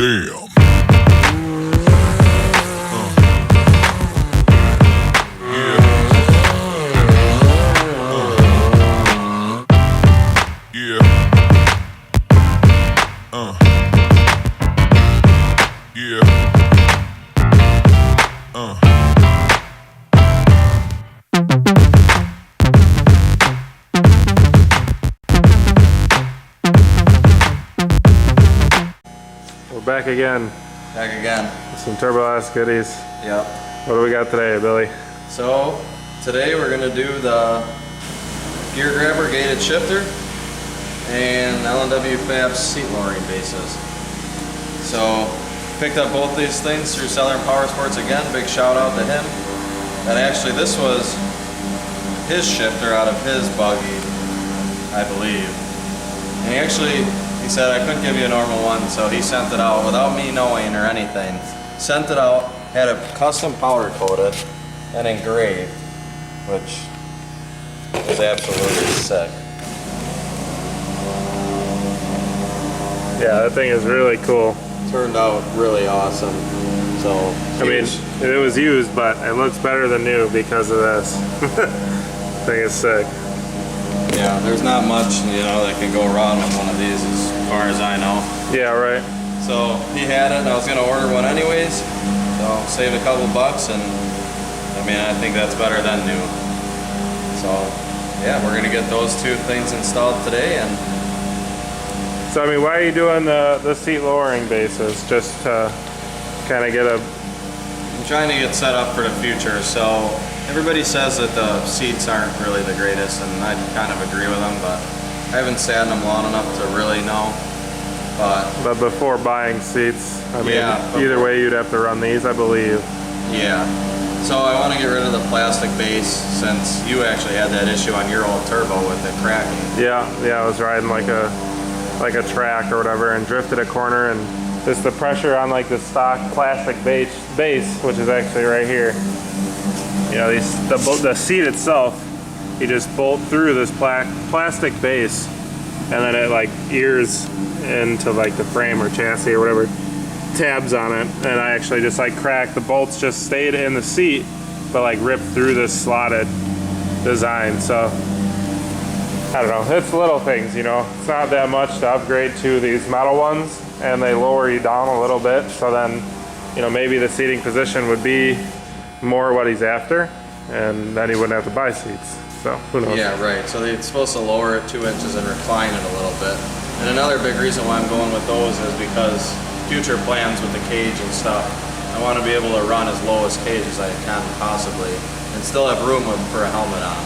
Damn. Back again. Back again. Some turbo-ass goodies. Yep. What do we got today, Billy? So, today we're going to do the gear grabber gated shifter and L&W Fab seat lowering bases. So, picked up both these things through Southern Powersports again. Big shout out to him. And actually this was his shifter out of his buggy, I believe. And he said I couldn't give you a normal one, so he sent it out without me knowing or anything. Sent it out, had it custom powder coated and engraved, which was absolutely sick. Yeah, that thing is really cool. Turned out really awesome. So I mean, it was used, but it looks better than new because of this. That thing is sick. Yeah, there's not much, that can go wrong with one of these as far as I know. Yeah, right. So he had it and I was gonna order one anyways. So saved a couple bucks, and I mean, I think that's better than new. So yeah, we're gonna get those two things installed today. And so I mean, why are you doing the seat lowering bases? Just to kind of get I'm trying to get set up for the future. So everybody says that the seats aren't really the greatest, and I kind of agree with them, but I haven't sat in them long enough to really know. But before buying seats, I mean, yeah, either way you'd have to run these, I believe. Yeah. So I want to get rid of the plastic base, since you actually had that issue on your old turbo with it cracking. Yeah, I was riding like a track or whatever and drifted a corner, and just the pressure on like the stock plastic base, which is actually right here. The seat itself, you just bolt through this plastic base, and then it like ears into like the frame or chassis or whatever, tabs on it, and I actually just like cracked. The bolts just stayed in the seat, but like ripped through this slotted design. So I don't know, it's little things, it's not that much to upgrade to these metal ones, and they lower you down a little bit, so then maybe the seating position would be more what he's after, and then he wouldn't have to buy seats. So who knows? Yeah, right. So it's supposed to lower it 2 inches and recline it a little bit. And another big reason why I'm going with those is because future plans with the cage and stuff, I want to be able to run as low as cage as I can possibly, and still have room for a helmet on.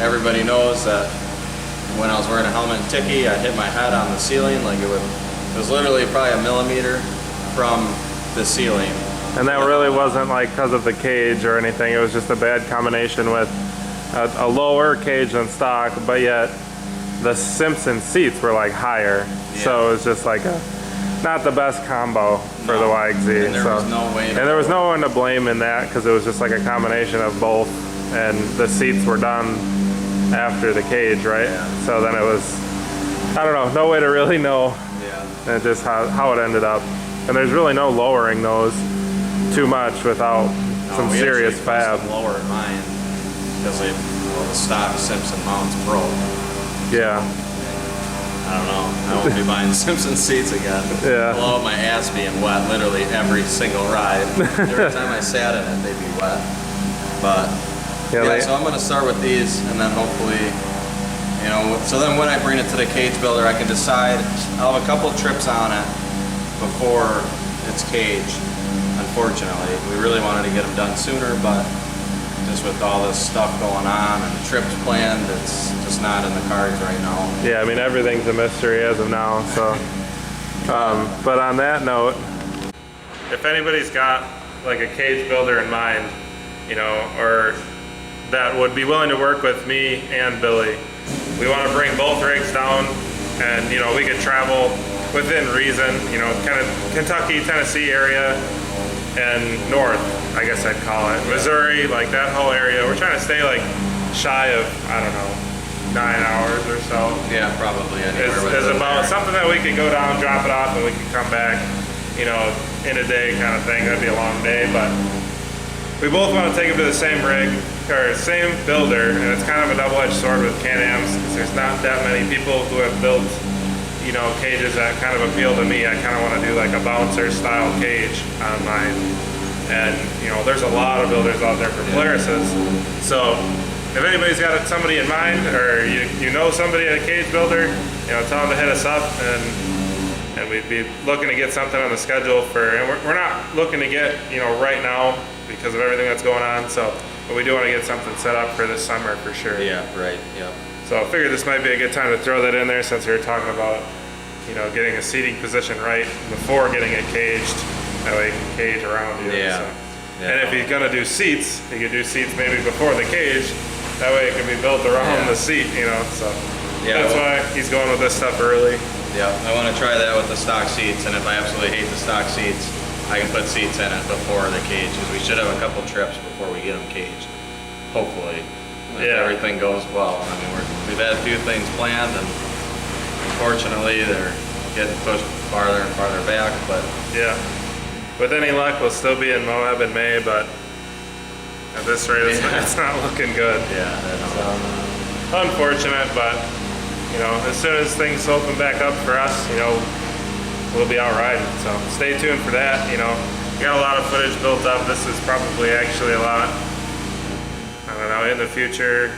Everybody knows that when I was wearing a helmet in Tiki, I hit my head on the ceiling, like it was literally probably a millimeter from the ceiling. And that really wasn't like because of the cage or anything. It was just a bad combination with a lower cage than stock, but yet the Simpson seats were like higher. Yeah. So it was just like not the best combo for the YXZ. And there was no one to blame in that, because it was just like a combination of both, and the seats were done after the cage, right? Yeah. So then it was, I don't know, no way to really know. Yeah. Just how it ended up. And there's really no lowering those too much without some serious fab. Lower mine because the stock Simpson mounts broke. Yeah. I don't know. I won't be buying Simpson seats again. Yeah. Along with my ass being wet literally every single ride. Every time I sat in it, they'd be wet. But yeah, so I'm going to start with these, and then hopefully, so then when I bring it to the cage builder, I can decide. I'll have a couple trips on it before it's caged. Unfortunately, we really wanted to get them done sooner, but just with all this stuff going on and the trips planned, it's just not in the cards right now. Yeah, I mean, everything's a mystery as of now, so. But on that note, if anybody's got like a cage builder in mind, or that would be willing to work with me and Billy, we want to bring both rigs down, and we could travel within reason, kind of Kentucky, Tennessee area, and north, I guess I'd call it. Missouri, like that whole area. We're trying to stay like shy of, I don't know, 9 hours or so. Yeah, probably anywhere. It's about something that we could go down, drop it off, and we could come back. you know, in a day kind of thing. That'd be a long day, but we both want to take them to the same rig, or same builder, and it's kind of a double-edged sword with Can-Ams, because there's not that many people who have built, you know, cages that kind of appeal to me. I kind of want to do like a bouncer style cage on mine. And, you know, there's a lot of builders out there for Polarises. So if anybody's got somebody in mind, or you know somebody at a cage builder, you know, tell them to hit us up, and we'd be looking to get something on the schedule for, and we're not looking to get, you know, right now because of everything that's going on, so, but we do want to get something set up for this summer for sure. Yeah, right, yeah. So I figured this might be a good time to throw that in there, since we were talking about, you know, getting a seating position right before getting it caged. That way you can cage around you. Yeah. So. Yeah. And if he's gonna do seats, he could do seats maybe before the cage. That way it can be built around the seat, you know. So that's why he's going with this stuff early. Yeah, I want to try that with the stock seats, and if I absolutely hate the stock seats, I can put seats in it before the cage, because we should have a couple trips before we get them caged. Hopefully, if everything goes well. I mean, we've had a few things planned, and unfortunately they're getting pushed farther and farther back. But yeah. With any luck, we'll still be in Moab in May, but at this rate, it's not looking good. Yeah, that's unfortunate, but you know, as soon as things open back up for us, you know, we'll be out riding. So stay tuned for that. You know, we got a lot of footage built up. This is probably actually a lot, I don't know, in the future.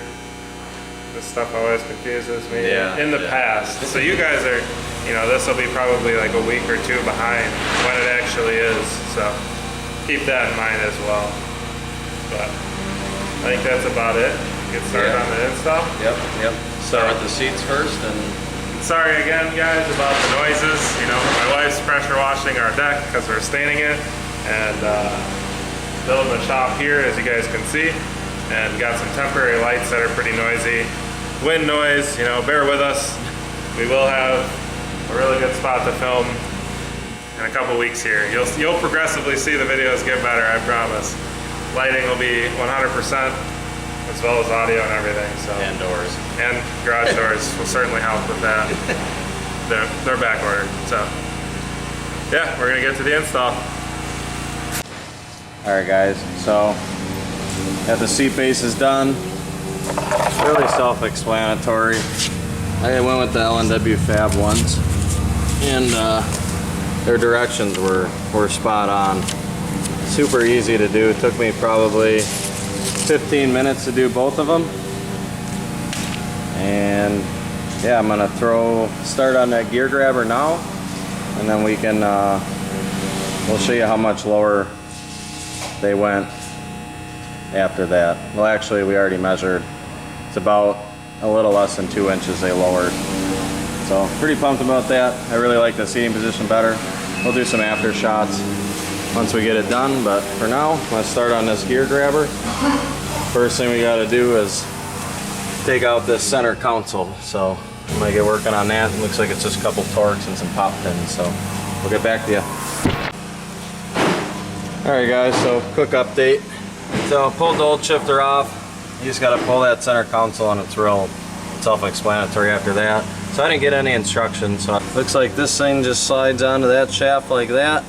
This stuff always confuses me. Yeah, in the past. So you guys are, you know, this will be probably like a week or two behind when it actually is. So keep that in mind as well. But I think that's about it. Get started on the install. Yep. Start with the seats first, and sorry again, guys, about the noises. You know, my wife's pressure washing our deck because we're staining it, and building the shop here, as you guys can see, and got some temporary lights that are pretty noisy. Wind noise, you know, bear with us. We will have a really good spot to film in a couple weeks here. You'll progressively see the videos get better, I promise. Lighting will be 100%, as well as audio and everything. So. And doors. And garage doors will certainly help with that. They're back ordered. So yeah, we're gonna get to the install. Alright guys, so got the seat bases done. Really self-explanatory. I went with the L&W Fab ones, and their directions were spot on. Super easy to do. It took me probably 15 minutes to do both of them. And yeah, I'm gonna start on that gear grabber now, and then we can we'll show you how much lower they went after that. Well, actually we already measured. It's about a little less than 2 inches they lowered. So pretty pumped about that. I really like the seating position better. We'll do some after shots once we get it done, but for now, let's start on this gear grabber. First thing we gotta do is take out this center console. So I'm gonna get working on that. It looks like it's just a couple Torx and some pop pins, so we'll get back to you. Alright guys, so quick update. So pulled the old shifter off. You just gotta pull that center console, and it's real self-explanatory after that. So I didn't get any instructions, so it looks like this thing just slides onto that shaft like that.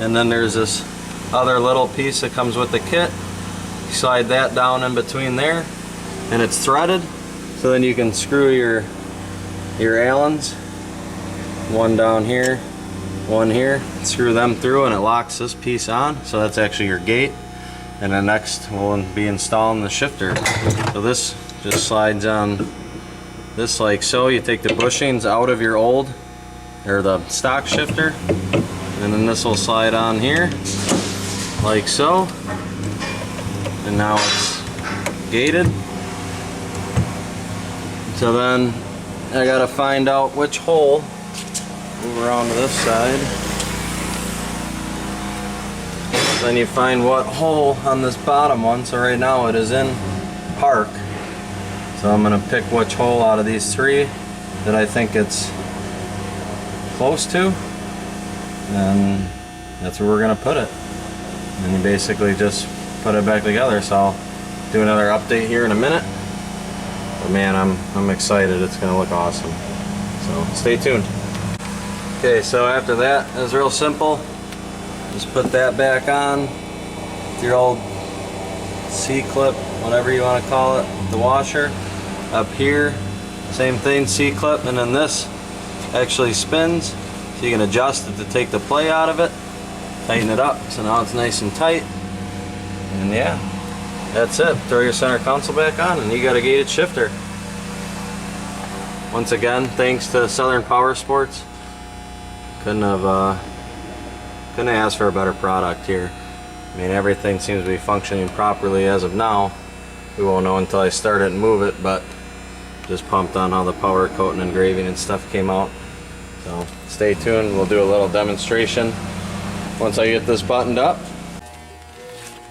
And then there's this other little piece that comes with the kit. You slide that down in between there, and it's threaded. So then you can screw your Allens. One down here, one here. Screw them through, and it locks this piece on. So that's actually your gate. And then next we'll be installing the shifter. So this just slides on this like so. You take the bushings out of your old, or the stock shifter, and then this will slide on here like so. And now it's gated. So then I gotta find out which hole. Move around to this side. Then you find what hole on this bottom one. So right now it is in park. So I'm gonna pick which hole out of these three that I think it's close to, and that's where we're gonna put it. And you basically just put it back together. So I'll do another update here in a minute. But man, I'm excited. It's gonna look awesome. So stay tuned. Okay, so after that, it was real simple. Just put that back on with your old C-clip, whatever you want to call it, the washer. Up here, same thing, C-clip, and then this actually spins, so you can adjust it to take the play out of it, tighten it up, so now it's nice and tight. And yeah, that's it. Throw your center console back on and you got a gated shifter. Once again, thanks to Southern Powersports. Couldn't have asked for a better product here. I mean, everything seems to be functioning properly as of now. We won't know until I start it and move it, but just pumped on how the powder coat and engraving and stuff came out. So stay tuned, we'll do a little demonstration once I get this buttoned up.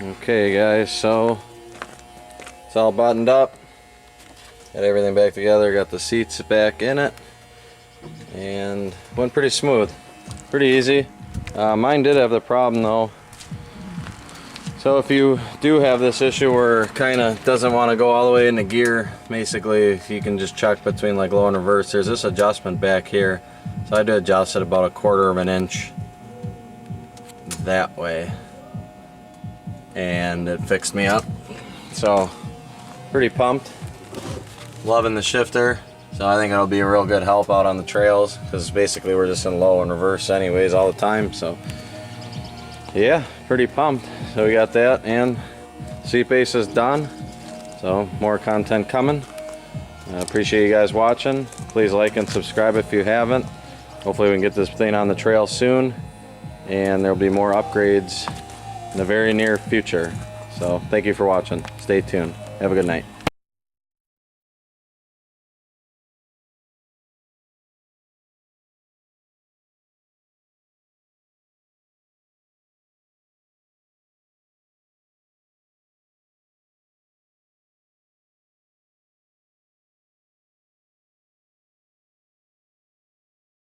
Okay guys, so it's all buttoned up. Got everything back together, got the seats back in it, and went pretty smooth. Pretty easy. Mine did have the problem though. So if you do have this issue where it kind of doesn't want to go all the way into gear, basically you can just check between like low and reverse. There's this adjustment back here. So I had to adjust it about 1/4 of an inch that way. And it fixed me up. So pretty pumped. Loving the shifter. So I think it'll be a real good help out on the trails, because basically we're just in low and reverse anyways all the time. So yeah, pretty pumped. So we got that, and seat base is done. So more content coming. I appreciate you guys watching. Please like and subscribe if you haven't. Hopefully we can get this thing on the trail soon, and there'll be more upgrades in the very near future. So thank you for watching. Stay tuned. Have a good night.